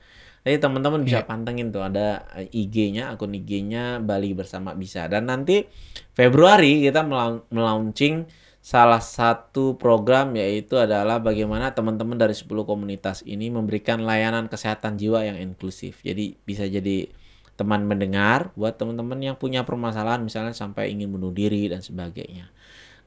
Jadi teman-teman bisa pantengin tuh, ada IG-nya, akun IG-nya Bali Bersama Bisa. Dan nanti Februari kita melaunching salah satu program, yaitu adalah bagaimana teman-teman dari 10 komunitas ini memberikan layanan kesehatan jiwa yang inklusif. Jadi bisa jadi teman mendengar buat teman-teman yang punya permasalahan misalnya sampai ingin bunuh diri dan sebagainya.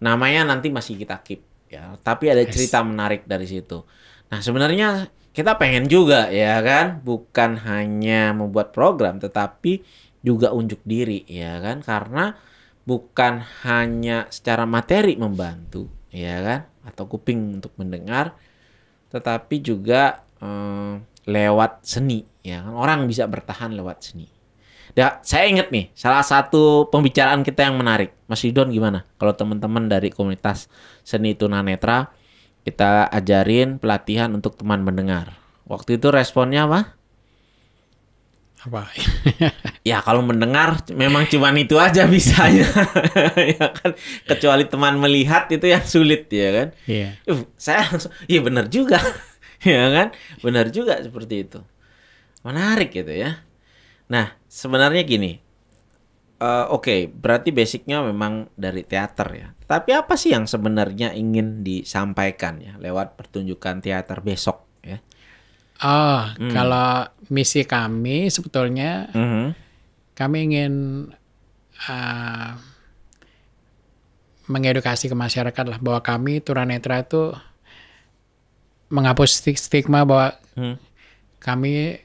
Namanya nanti masih kita keep ya, tapi ada cerita menarik dari situ. Nah, sebenarnya kita pengen juga ya kan, bukan hanya membuat program tetapi juga unjuk diri ya kan, karena bukan hanya secara materi membantu, ya kan, atau kuping untuk mendengar, tetapi juga lewat seni, ya kan, orang bisa bertahan lewat seni. Ya, saya ingat nih, salah satu pembicaraan kita yang menarik, Mas Ridon gimana? Kalau teman-teman dari komunitas seni tunanetra, kita ajarin pelatihan untuk teman mendengar. Waktu itu responnya apa? Apa? Ya kalau mendengar memang cuman itu aja bisanya. Ya kan, kecuali teman melihat itu yang sulit ya kan. Iya. Saya langsung, iya benar juga. Ya kan, benar juga seperti itu. Menarik gitu ya. Nah sebenarnya gini, oke, berarti basicnya memang dari teater ya. Tapi apa sih yang sebenarnya ingin disampaikan ya lewat pertunjukan teater besok ya? Kalau misi kami sebetulnya kami ingin mengedukasi ke masyarakat lah bahwa kami tunanetra itu menghapus stigma bahwa kami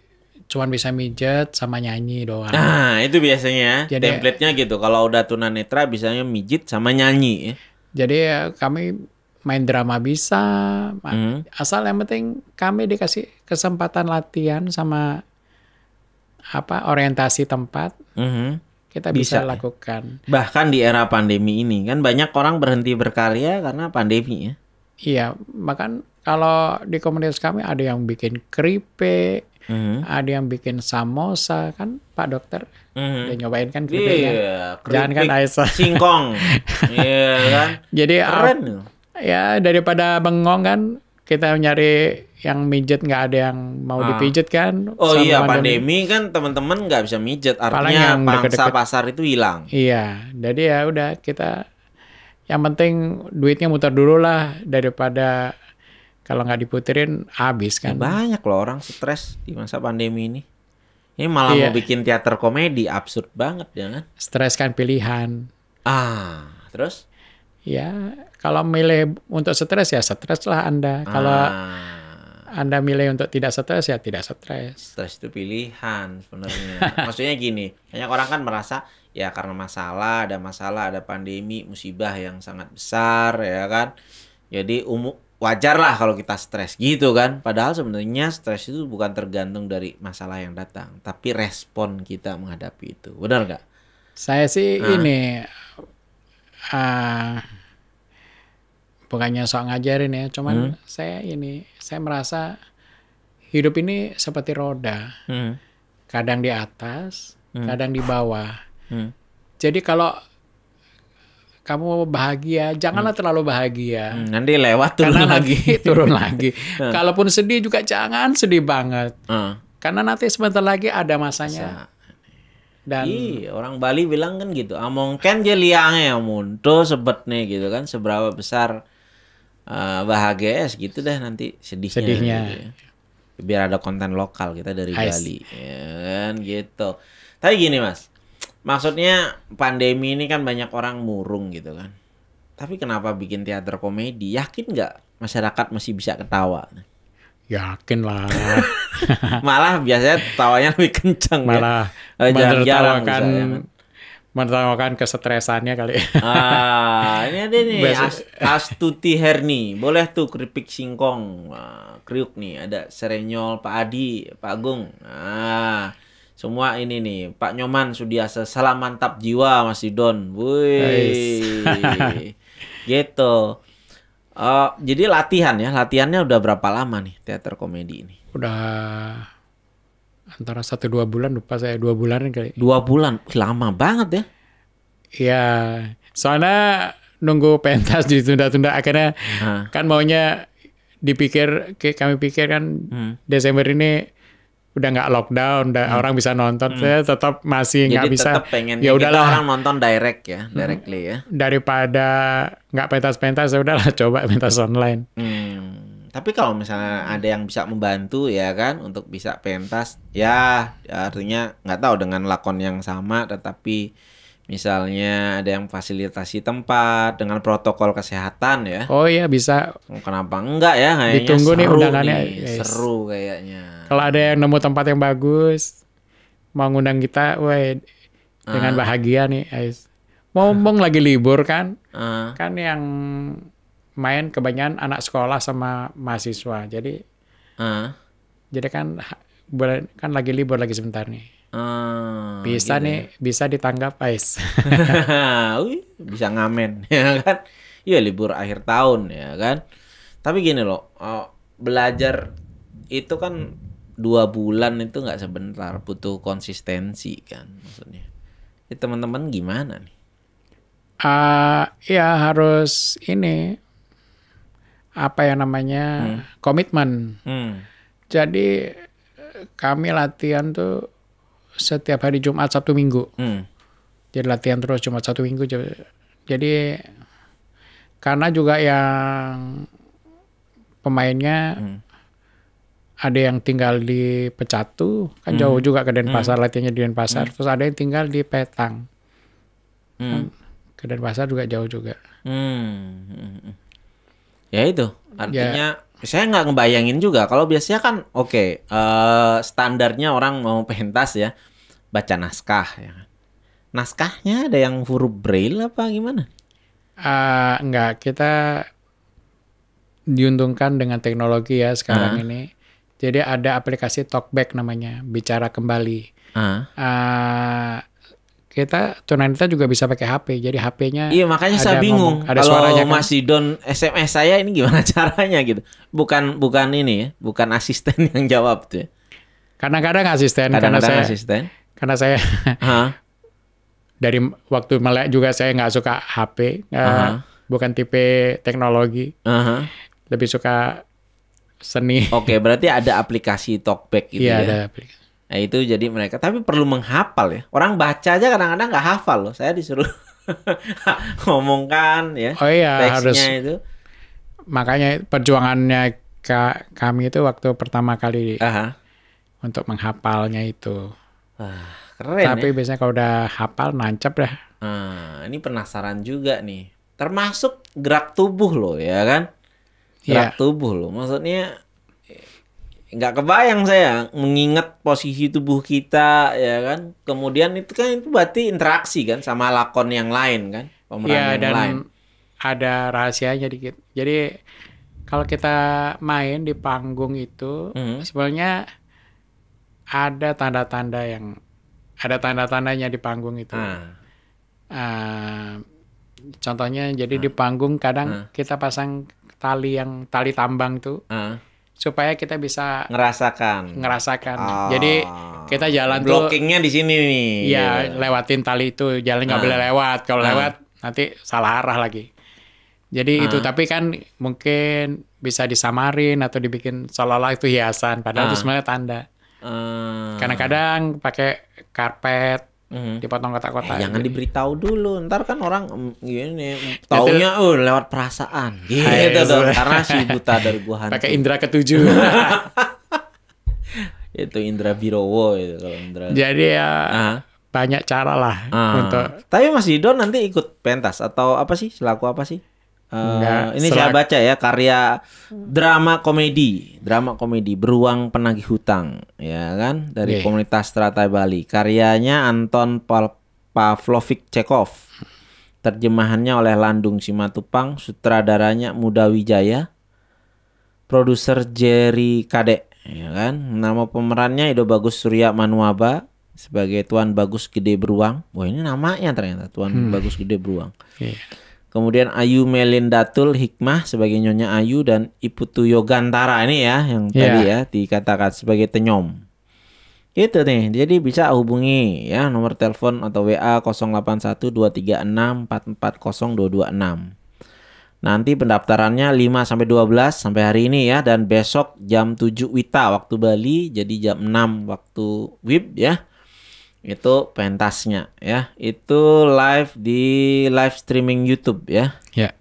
cuma bisa mijet sama nyanyi doang. Nah, itu biasanya Jadi, template-nya gitu. Kalau udah tunanetra bisanya mijit sama nyanyi ya. Jadi kami main drama bisa, asal yang penting kami dikasih kesempatan latihan sama orientasi tempat, kita bisa lakukan. Bahkan di era pandemi ini kan banyak orang berhenti berkarya karena pandemi ya. Iya, bahkan kalau di komunitas kami ada yang bikin keripik, ada yang bikin samosa kan, Pak Dokter udah nyobain kan keripiknya. Jangan kan Aisyah. Singkong. Iya kan. Jadi keren. Ya daripada bengong kan, kita nyari yang mijet, nggak ada yang mau dipijet kan. Oh iya, pandemi kan teman-teman nggak bisa mijet, artinya pangsa pasar itu hilang. Iya, jadi ya udah kita yang penting duitnya muter dulu lah, daripada kalau nggak diputerin habis kan. Ya, banyak loh orang stres di masa pandemi ini. Ini malah mau bikin teater komedi, absurd banget ya kan. Stres kan pilihan. Terus? Ya, kalau milih untuk stres ya stres lah Anda. Kalau Anda milih untuk tidak stres ya tidak stres. Stres itu pilihan sebenarnya. Maksudnya gini, banyak orang kan merasa ya karena masalah, ada pandemi, musibah yang sangat besar ya kan. Jadi wajar lah kalau kita stres gitu kan. Padahal sebenarnya stres itu bukan tergantung dari masalah yang datang, tapi respon kita menghadapi itu. Benar nggak? Saya sih ini bukannya sok ngajarin ya, cuman saya merasa hidup ini seperti roda, kadang di atas, kadang di bawah. Jadi kalau kamu bahagia, janganlah terlalu bahagia. Nanti lewat turun lagi. Turun lagi. Kalaupun sedih juga jangan sedih banget. Karena nanti sebentar lagi ada masanya. Dan iya, orang Bali bilang kan gitu. Amongken je liangnya munto sebet nih gitu kan. Seberapa besar bahagia gitu deh nanti sedihnya. sedihnya. Gitu ya. Biar ada konten lokal kita dari Ais. Bali, ya kan gitu. Tapi gini Mas, maksudnya pandemi ini kan banyak orang murung gitu kan. Tapi kenapa bikin teater komedi? Yakin nggak masyarakat masih bisa ketawa? Yakin lah. Malah biasanya tawanya lebih kencang Malah ya. Jarang-jarang menertawakan misalnya kan. menertawakan kesetresannya kali. Ini ada nih Biasa- Astuti Herni. Boleh tuh keripik singkong. Kriuk nih, ada Serenyol, Pak Adi, Pak Agung. Semua ini nih, Pak Nyoman Sudiasa. Salam mantap jiwa Mas Idon. Wih. Gitu. Jadi latihan ya, latihannya udah berapa lama nih teater komedi ini? Udah antara 1-2 bulan, lupa saya 2 bulan kali. 2 bulan, Wih, lama banget ya. Iya, soalnya nunggu pentas ditunda-tunda akhirnya kan maunya kami pikir kan Desember ini udah nggak lockdown, udah orang bisa nonton. Saya tetap masih nggak Jadi bisa. tetap pengennya Ya kita udahlah, orang nonton direct ya, directly ya. daripada nggak pentas-pentas, ya udahlah coba pentas online. Tapi kalau misalnya ada yang bisa membantu ya kan untuk bisa pentas, ya artinya nggak tahu dengan lakon yang sama, tetapi misalnya ada yang fasilitasi tempat dengan protokol kesehatan ya. Oh iya bisa. Kenapa enggak ya? Kayaknya Ditunggu nih seru undangannya, nih, guys. seru kayaknya. Kalau ada yang nemu tempat yang bagus, mau ngundang kita, woi dengan bahagia nih, guys. Ngomong lagi libur kan, kan yang main kebanyakan anak sekolah sama mahasiswa. Jadi kan kan lagi libur lagi sebentar nih. Bisa gitu nih, bisa ditanggap, guys. Wih, bisa ngamen ya kan? Iya libur akhir tahun ya kan. Tapi gini loh, belajar itu kan 2 bulan itu nggak sebentar, butuh konsistensi kan maksudnya. Teman-teman gimana nih? Ya harus ini apa ya namanya komitmen. Jadi kami latihan tuh setiap hari Jumat, Sabtu, Minggu. Jadi latihan terus Jumat, Sabtu, Minggu. Jadi karena juga yang pemainnya ada yang tinggal di Pecatu, kan jauh juga ke Denpasar, latihannya di Denpasar. Terus ada yang tinggal di Petang. Ke Denpasar juga jauh juga. Ya itu, artinya saya nggak ngebayangin juga. Kalau biasanya kan standarnya orang mau pentas ya, baca naskah ya. Naskahnya ada yang huruf braille apa gimana? Enggak, kita diuntungkan dengan teknologi ya sekarang ini. Jadi ada aplikasi Talkback namanya, bicara kembali. Kita tunanetra juga bisa pakai HP. Jadi HP-nya iya, makanya saya bingung. Ada kalau suaranya kan? Mas Idon SMS saya ini gimana caranya gitu. Bukan ini ya, bukan asisten yang jawab tuh ya. Kadang-kadang asisten. Kadang-kadang asisten. Karena saya dari waktu melek juga saya nggak suka HP. Bukan tipe teknologi. Lebih suka seni. Oke, berarti ada aplikasi Talkback gitu Iya, ya. ada aplikasi. Nah itu jadi mereka, tapi perlu menghafal ya. Orang baca aja kadang-kadang nggak hafal loh. Saya disuruh ngomongkan ya. Oh iya, teksnya harus. itu. Makanya perjuangannya kami itu waktu pertama kali untuk menghafalnya itu. Wah, keren. Tapi ya. biasanya kalau udah hafal nancap dah. Ini penasaran juga nih. Termasuk gerak tubuh loh ya kan. Gerak tubuh loh. Maksudnya nggak kebayang saya mengingat posisi tubuh kita ya kan. Kemudian itu berarti interaksi kan sama lakon yang lain kan, pemeran yang lain. Ada rahasianya dikit. Jadi kalau kita main di panggung itu sebenarnya ada tanda-tandanya di panggung itu. Contohnya jadi di panggung kadang kita pasang tali tambang tuh. Supaya kita bisa ngerasakan. Jadi kita jalan blockingnya di sini nih. Iya, lewatin tali itu, jalan nggak boleh lewat. Kalau lewat nanti salah arah lagi. Jadi itu, tapi kan mungkin bisa disamarin atau dibikin seolah-olah itu hiasan, padahal itu sebenarnya tanda. Kadang-kadang pakai karpet dipotong kotak-kotak. Jangan diberitahu dulu, ntar kan orang gini taunya lewat perasaan gitu dong, karena si buta dari gua hantu. Pakai indera ketujuh. Itu Indra Birowo itu kalau Indra. Jadi ya banyak cara lah untuk. Tapi Mas Didon nanti ikut pentas atau apa sih? Selaku apa sih? Ini saya baca ya, karya drama komedi Beruang Penagih Hutang, ya kan, dari komunitas Teratai Bali. Karyanya Anton Pavlovich Chekhov. Terjemahannya oleh Landung Simatupang, sutradaranya Muda Wijaya, produser Jerry Kade, ya kan. Nama pemerannya Edo Bagus Surya Manuaba sebagai Tuan Bagus Gede Beruang. Wah, ini namanya ternyata Tuan Bagus Gede Beruang. Kemudian Ayu Melindatul Hikmah sebagai Nyonya Ayu, dan Iputu Yogantara ini ya yang tadi ya dikatakan sebagai Tenyom. Itu nih. Jadi bisa hubungi ya nomor telepon atau WA 081236440226. Nanti pendaftarannya 5 sampai 12 sampai hari ini ya, dan besok jam 7 WITA waktu Bali, jadi jam 6 waktu WIB ya. Itu pentasnya ya. Itu live di live streaming YouTube ya. Ya.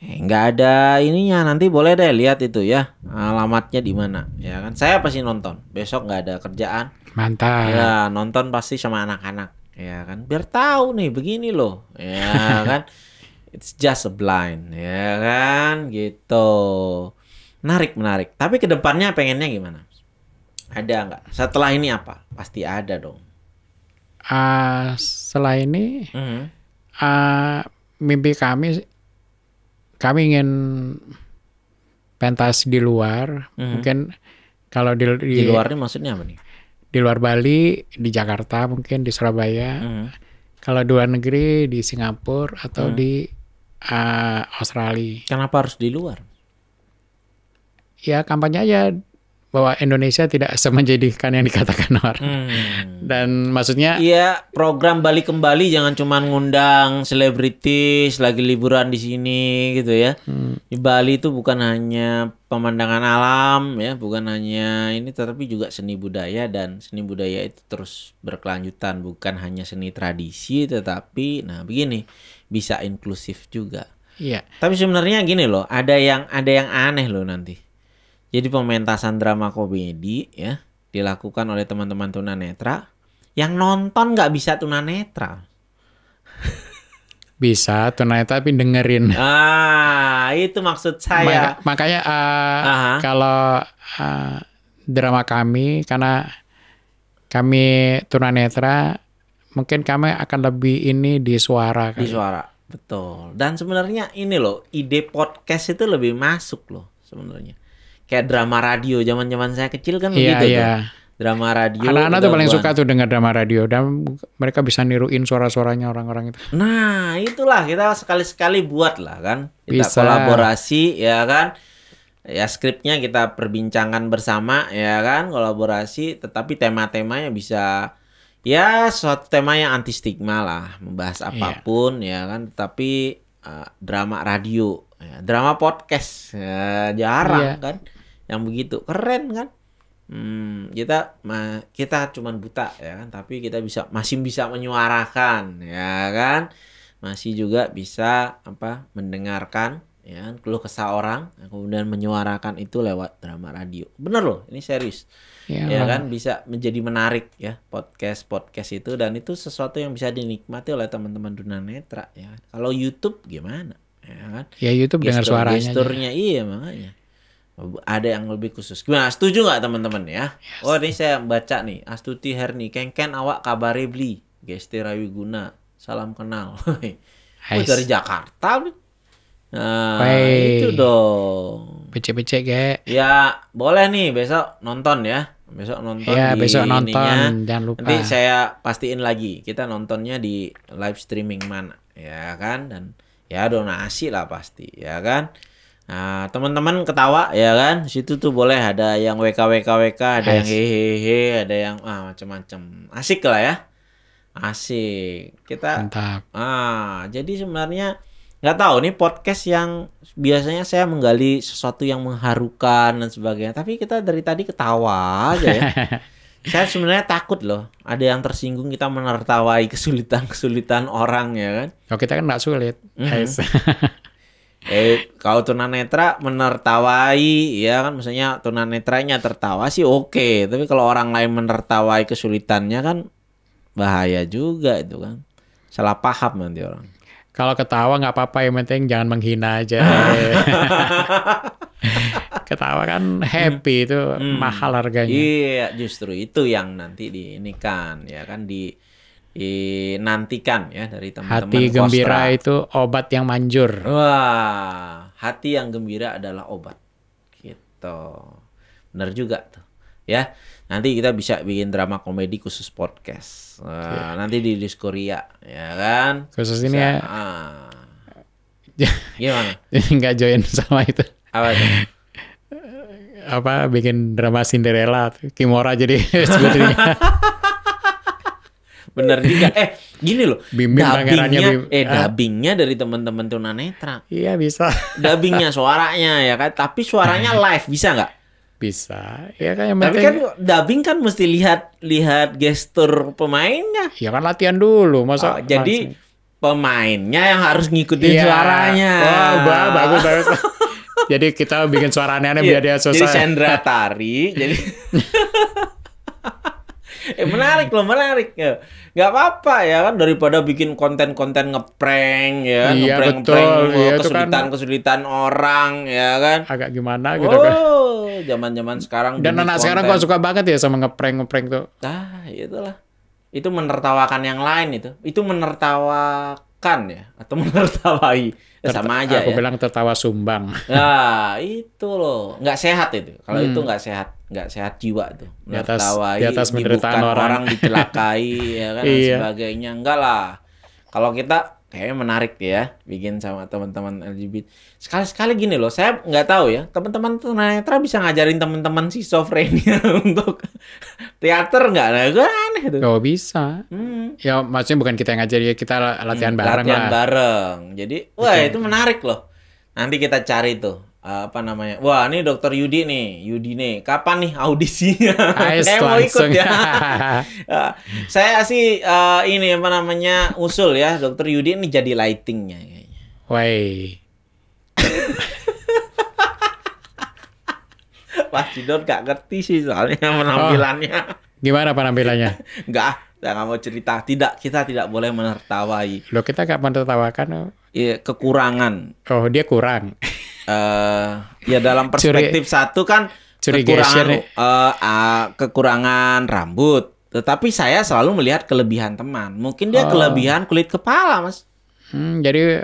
Nggak ada ininya, nanti boleh deh lihat itu ya. Alamatnya di mana ya kan. Saya pasti nonton. Besok nggak ada kerjaan. Mantap. Ya, nonton pasti sama anak-anak ya kan. Biar tahu nih begini loh ya kan. It's just a blind ya kan gitu. Menarik. Tapi kedepannya pengennya gimana? Ada nggak? Setelah ini apa? Pasti ada dong. Setelah ini mimpi kami ingin pentas di luar. Mungkin kalau di luar ini maksudnya apa nih? Di luar Bali, di Jakarta, mungkin di Surabaya. Kalau di luar negeri di Singapura atau di Australia. Kenapa harus di luar? Ya kampanye aja bahwa Indonesia tidak semenjadikan yang dikatakan orang. Dan maksudnya iya, program Bali Kembali jangan cuma ngundang selebritis lagi liburan di sini gitu ya. Di Bali itu bukan hanya pemandangan alam ya, bukan hanya ini, tetapi juga seni budaya, dan seni budaya itu terus berkelanjutan, bukan hanya seni tradisi tetapi begini, bisa inklusif juga. Iya. Tapi sebenarnya gini loh, ada yang aneh loh nanti. Jadi pementasan drama komedi ya dilakukan oleh teman-teman tunanetra, yang nonton nggak bisa tunanetra. Bisa tunanetra tapi dengerin. Itu maksud saya. Makanya kalau drama kami, karena kami tunanetra, mungkin kami akan lebih ini di suara. Di suara, betul. Dan sebenarnya ini loh, ide podcast itu lebih masuk loh sebenarnya. Kayak drama radio zaman-zaman saya kecil kan begitu tuh. Drama radio. Anak-anak tuh paling suka tuh dengar drama radio, dan mereka bisa niruin suara-suaranya orang-orang itu. Nah, itulah kita sekali-sekali buat lah kan. Kita bisa kolaborasi ya kan. Ya skripnya kita perbincangkan bersama ya kan, kolaborasi, tetapi tema-temanya bisa ya suatu tema yang anti stigma lah, membahas apapun ya kan, tapi drama radio, ya, drama podcast ya, jarang kan. Yang begitu keren kan. Kita cuman buta ya kan, tapi kita masih bisa menyuarakan ya kan, masih juga bisa mendengarkan ya kan, keluh kesah orang, kemudian menyuarakan itu lewat drama radio. Bener loh, ini serius ya kan, bisa menjadi menarik ya podcast itu, dan itu sesuatu yang bisa dinikmati oleh teman-teman tunanetra ya. Kalau YouTube gimana ya kan? Ya YouTube dengar suaranya. Gesturnya iya, makanya ada yang lebih khusus. Gimana? Setuju nggak teman-teman ya? Yes. Oh, ini saya baca nih. Astuti Herni, kengken awak kabare beli. Gesti Rawiguna. Salam kenal. Dari Jakarta. Nah, itu dong. Becek-becek kayak. Ya, boleh nih besok nonton ya. Besok nonton besok nonton. Jangan lupa. Nanti saya pastiin lagi. Kita nontonnya di live streaming mana. Ya kan? Dan ya donasi lah pasti. Ya kan? Nah, teman-teman ketawa ya kan. Di situ tuh boleh ada yang WK, ada yang hehehe, ada yang macam-macam. Asik lah ya. Asik. Kita mantap. Jadi sebenarnya nggak tahu nih podcast yang biasanya saya menggali sesuatu yang mengharukan dan sebagainya, tapi kita dari tadi ketawa aja ya. Saya sebenarnya takut loh, ada yang tersinggung kita menertawai kesulitan-kesulitan orang ya kan. Kalau kita kan nggak sulit. Guys. Kalau tunanetra menertawai ya kan, maksudnya tunanetranya tertawa sih oke. Tapi kalau orang lain menertawai kesulitannya kan bahaya juga itu kan. Salah paham nanti orang. Kalau ketawa nggak apa-apa, yang penting jangan menghina aja. Ketawa kan happy, itu mahal harganya. Iya, justru itu yang nanti diinikan ya kan, dinantikan ya dari teman-teman Hati gembira Kostra. itu obat yang manjur. Wah, hati yang gembira adalah obat. Gitu. Bener juga tuh. Ya, nanti kita bisa bikin drama komedi khusus podcast. Nanti di Diskoria, ya kan? Khusus ini ya. Gimana? Nggak join sama itu. Apa tuh? Apa bikin drama Cinderella, Kimora jadi sebutannya. Bener juga. Gini loh. Bim-bim pangerannya dubbingnya dari teman-teman tunanetra. Iya bisa. Dubbingnya suaranya ya kan, tapi suaranya live bisa nggak? Bisa. Ya kan yang Tapi penting. kan dubbing kan mesti lihat gestur pemainnya. Ya kan latihan dulu, masa. Jadi pemainnya yang harus ngikutin Iya. suaranya. Oh, bagus. Jadi kita bikin suara aneh-aneh biar dia selesai. Jadi Sandra Tari. Jadi menarik ya. Gak apa-apa ya kan, daripada bikin konten-konten ngeprank ya kan, Iya, ngeprank betul. Iya, itu kan kesulitan orang ya kan. agak gimana gitu kan. Zaman-zaman sekarang Dan demi anak sekarang konten. kok suka banget ya sama ngeprank tuh. Itulah. Itu menertawakan yang lain itu. Itu menertawakan ya atau menertawai. Sama aja Aku ya. bilang tertawa sumbang. Nah, itu loh. Nggak sehat itu. Kalau itu nggak sehat jiwa tuh. Di atas Menertawai, penderitaan dibuka orang. dicelakai ya kan, dan Iya. sebagainya. Enggak lah. Kalau kita kayaknya menarik ya bikin sama teman-teman LGBT. Sekali-sekali gini loh, saya nggak tahu ya, teman-teman tunanetra bisa ngajarin teman-teman schizophrenia untuk teater nggak? Nah, itu aneh tuh. Oh bisa. Ya maksudnya bukan kita yang ngajar ya, kita latihan bareng Latihan lah. bareng. Jadi, wah itu menarik loh. Nanti kita cari tuh apa namanya? Wah, ini Dokter Yudi nih. Kapan nih audisinya? Ais, Saya mau ikut langsung. ya. Saya sih ini apa namanya usul ya, Dokter Yudi ini jadi lightingnya kayaknya. Woi. Wah, Cidon gak ngerti sih soalnya penampilannya. Gimana penampilannya? Enggak, saya nggak mau cerita. Tidak, kita tidak boleh menertawai. Loh kita gak menertawakan. Iya, kekurangan. Oh dia kurang. Ya dalam perspektif satu kan kekurangan rambut. Tetapi saya selalu melihat kelebihan teman. Mungkin dia kelebihan kulit kepala, Mas. Jadi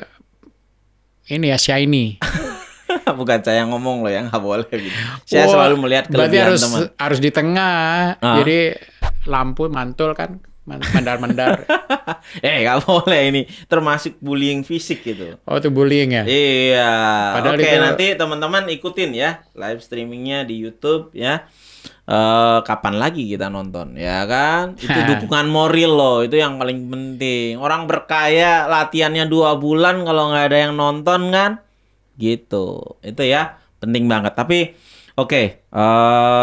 ini ya shiny. Bukan saya ngomong loh yang nggak boleh gitu. Saya selalu melihat kelebihan berarti teman. harus di tengah. Jadi lampu mantul kan, mendar-mendar. Nggak boleh ini. Termasuk bullying fisik gitu. Oh itu bullying ya? Iya. Padahal Oke, itu... nanti teman-teman ikutin ya live streamingnya di YouTube ya. Kapan lagi kita nonton ya kan? Itu dukungan moral loh, itu yang paling penting. Orang berkaya latihannya 2 bulan kalau nggak ada yang nonton kan? Gitu. Itu ya penting banget. Tapi oke,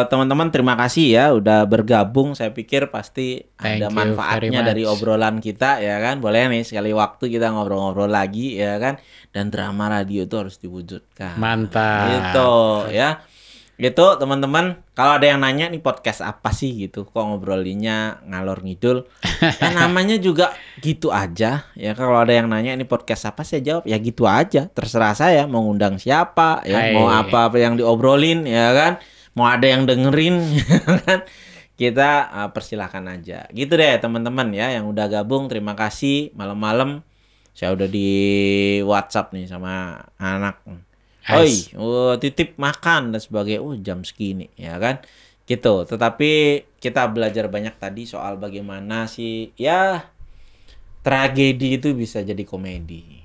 teman-teman terima kasih ya udah bergabung. Saya pikir pasti ada manfaatnya dari obrolan kita ya kan. Boleh nih sekali waktu kita ngobrol-ngobrol lagi ya kan. Dan drama radio itu harus diwujudkan. Mantap. Gitu ya. Gitu teman-teman. Kalau ada yang nanya nih podcast apa sih gitu, kok ngobrolinnya ngalor ngidul. Ya namanya juga gitu aja. Ya kalau ada yang nanya ini podcast apa, saya jawab ya gitu aja. Terserah saya mau ngundang siapa ya, mau apa yang diobrolin ya kan. Mau ada yang dengerin ya kan. Kita persilahkan aja. Gitu deh teman-teman ya yang udah gabung, terima kasih. Malam-malam saya udah di WhatsApp nih sama anak. Oi, titip makan dan sebagainya. Jam segini ya kan. Gitu. Tetapi kita belajar banyak tadi soal bagaimana sih ya tragedi itu bisa jadi komedi.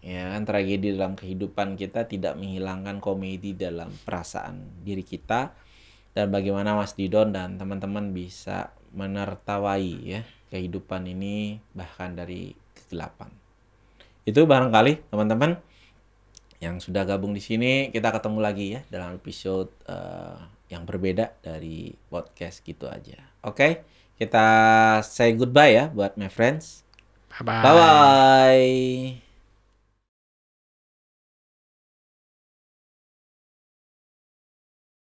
Ya kan, tragedi dalam kehidupan kita tidak menghilangkan komedi dalam perasaan diri kita, dan bagaimana Mas Didon dan teman-teman bisa menertawai ya kehidupan ini bahkan dari kegelapan. Itu barangkali teman-teman yang sudah gabung di sini, kita ketemu lagi ya dalam episode yang berbeda dari podcast gitu aja. Oke, kita say goodbye ya buat my friends. Bye-bye. Bye bye.